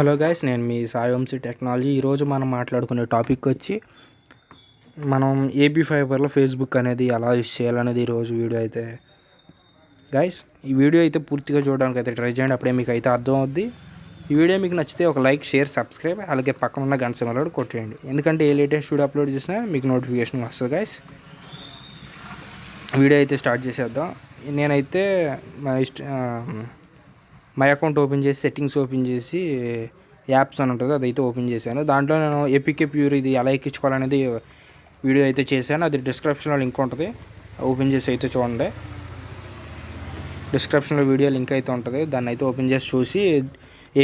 Hello guys, నేను మీ Sai Vamsi technology. ఈరోజు మనం మాట్లాడుకునే టాపిక్ వచ్చి మనం ఏపీ ఫైబర్లో ఫేస్బుక్ అనేది ఎలా యూస్ చేయాలనేది ఈరోజు వీడియో అయితే. గైస్, ఈ వీడియో అయితే పూర్తిగా చూడడానికి అయితే ట్రై చేయండి, అప్పుడే మీకు అయితే అర్థం అవుద్ది. ఈ వీడియో మీకు నచ్చితే ఒక లైక్, షేర్, సబ్స్క్రైబ్, అలాగే పక్కన ఉన్న గంట సింబల్ కూడా కొట్టేయండి, ఎందుకంటే ఏ లేటెస్ట్ వీడియో అప్లోడ్ చేసినా మీకు నోటిఫికేషన్ వస్తుంది. గైస్, వీడియో అయితే స్టార్ట్ చేసేద్దాం. నేనైతే మై అకౌంట్ ఓపెన్ చేసి సెట్టింగ్స్ ఓపెన్ చేసి యాప్స్ అని ఉంటుంది అదైతే ఓపెన్ చేశాను. దాంట్లో నేను ఏపీకే ప్యూర్ ఇది ఎలా ఎక్కించుకోవాలనేది వీడియో అయితే చేశాను. అది డిస్క్రిప్షన్లో లింక్ ఉంటుంది, ఓపెన్ చేసి అయితే చూడండి. డిస్క్రిప్షన్లో వీడియో లింక్ అయితే ఉంటుంది, దాన్ని అయితే ఓపెన్ చేసి చూసి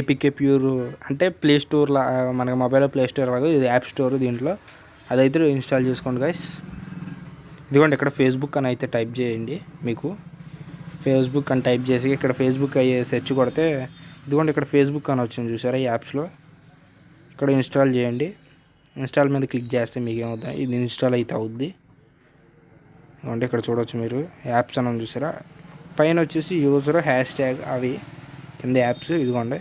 ఏపీకే ప్యూర్ అంటే ప్లే స్టోర్ మనకి మొబైల్లో ప్లే స్టోర్ లాగా ఇది యాప్ స్టోర్, దీంట్లో అదైతే ఇన్స్టాల్ చేసుకోండి. గైస్, ఇదిగోండి ఇక్కడ ఫేస్బుక్ అని అయితే టైప్ చేయండి. మీకు ఫేస్బుక్ అని టైప్ చేసి ఇక్కడ ఫేస్బుక్ అయ్యే సెర్చ్ కొడితే ఇదిగోండి ఇక్కడ ఫేస్బుక్ అని వచ్చింది చూసారా, ఈ యాప్స్లో ఇక్కడ ఇన్స్టాల్ చేయండి. ఇన్స్టాల్ మీద క్లిక్ చేస్తే మీకు ఏమవుతుంది, ఇది ఇన్స్టాల్ అయితే అవుద్ది. అంటే ఇక్కడ చూడవచ్చు మీరు యాప్స్ అని చూసారా, పైన వచ్చేసి యూజర్ హ్యాష్ ట్యాగ్ అవి కింద యాప్స్. ఇదిగోండి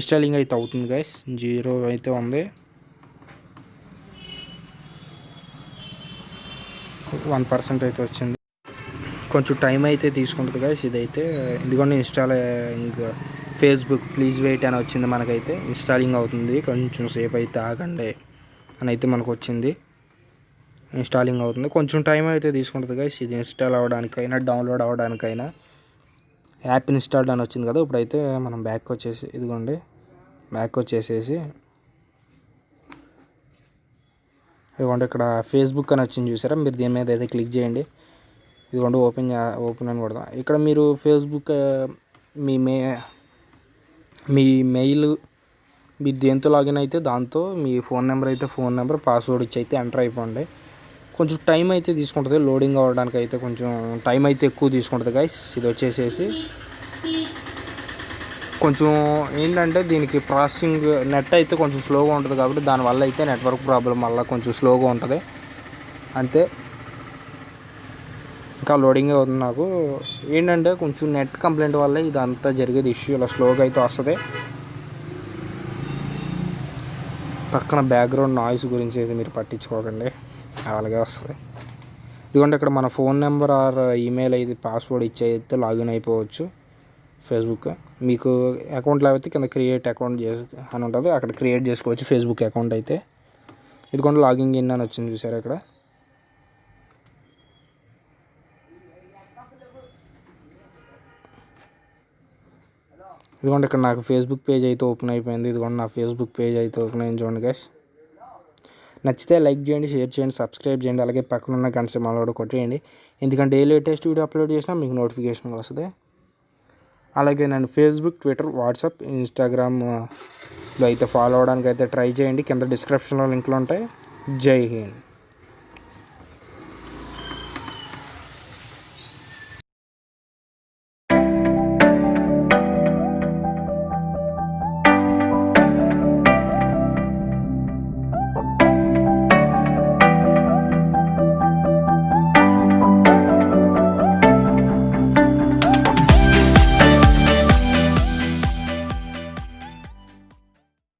ఇన్స్టాలింగ్ అయితే అవుతుంది. గైస్ 0 అయితే ఉంది, 1% అయితే వచ్చింది. కొంచెం టైం అయితే తీసుకుంటుంది గైస్ ఇదైతే. ఇదిగోండి ఇన్స్టాలింగ్ ఫేస్బుక్ ప్లీజ్ వెయిట్ అని వచ్చింది, మనకైతే ఇన్స్టాలింగ్ అవుతుంది, కొంచెం సేపు అయితే ఆగండి అని అయితే మనకు వచ్చింది. ఇన్స్టాలింగ్ అవుతుంది, కొంచెం టైం అయితే తీసుకుంటుంది గైస్ ఇది ఇన్స్టాల్ అవ్వడానికైనా డౌన్లోడ్ అవ్వడానికైనా. యాప్ ఇన్స్టాల్డ్ అని వచ్చింది కదా, ఇప్పుడైతే మనం బ్యాక్ వచ్చేసి ఇదిగోండి బ్యాక్ వచ్చేసేసి ఇదిగోండి ఇక్కడ ఫేస్బుక్ అని వచ్చింది చూసారా, మీరు దీని మీద అయితే క్లిక్ చేయండి. ఇదిగోండి ఓపెన్ అని కొడదాం. ఇక్కడ మీరు ఫేస్బుక్ మీ మెయిల్ మీరు దేంతో లాగిన్ అయితే దాంతో మీ ఫోన్ నెంబర్ అయితే ఫోన్ నెంబర్, పాస్వర్డ్ ఇచ్చి అయితే ఎంటర్ అయిపోండి. కొంచెం టైం అయితే తీసుకుంటుంది లోడింగ్ అవ్వడానికి, అయితే కొంచెం టైం అయితే ఎక్కువ తీసుకుంటుంది గైస్. ఇది వచ్చేసేసి కొంచెం ఏంటంటే దీనికి ప్రాసెసింగ్ నెట్ అయితే కొంచెం స్లోగా ఉంటుంది, కాబట్టి దానివల్ల అయితే నెట్వర్క్ ప్రాబ్లం వల్ల కొంచెం స్లోగా ఉంటుంది అంతే. ఇంకా లోడింగ్ అవుతుంది. నాకు ఏంటంటే కొంచెం నెట్ కంప్లైంట్ వల్ల ఇదంతా జరిగేది ఇష్యూ, ఇలా స్లోగా అయితే వస్తుంది. పక్కన బ్యాక్గ్రౌండ్ నాయిస్ గురించి అయితే మీరు పట్టించుకోకండి, అలాగే వస్తుంది. ఇదిగోండి ఇక్కడ మన ఫోన్ నెంబర్ ఆర్ ఈమెయిల్ అయితే పాస్వర్డ్ ఇచ్చి అయితే లాగిన్ అయిపోవచ్చు ఫేస్బుక్. మీకు అకౌంట్ లేకపోతే కింద క్రియేట్ అకౌంట్ అని ఉంటుంది, అక్కడ క్రియేట్ చేసుకోవచ్చు ఫేస్బుక్ అకౌంట్ అయితే. ఇదిగోండి లాగింగ్ ఇన్ అని వచ్చింది చూసారా ఇక్కడ. ఇదిగోండి ఇక్కడ నాకు ఫేస్బుక్ పేజ్ అయితే ఓపెన్ అయిపోయింది. ఇదిగోండి నా ఫేస్బుక్ పేజ్ అయితే ఓపెన్ అయింది చూడండి గైస్. నచ్చితే లైక్ చేయండి, షేర్ చేయండి, సబ్స్క్రైబ్ చేయండి, అలాగే పక్కన ఉన్న గంట సింబల్ కూడా కొట్టేయండి, ఎందుకంటే ఏ లేటెస్ట్ వీడియో అప్లోడ్ చేసినా మీకు నోటిఫికేషన్ వస్తుంది. అలాగే నేను ఫేస్బుక్, ట్విట్టర్, వాట్సాప్, ఇన్స్టాగ్రామ్లో అయితే ఫాలో అవడానికి అయితే ట్రై చేయండి, కింద డిస్క్రిప్షన్లో లింక్లు ఉంటాయి. జై హింద్.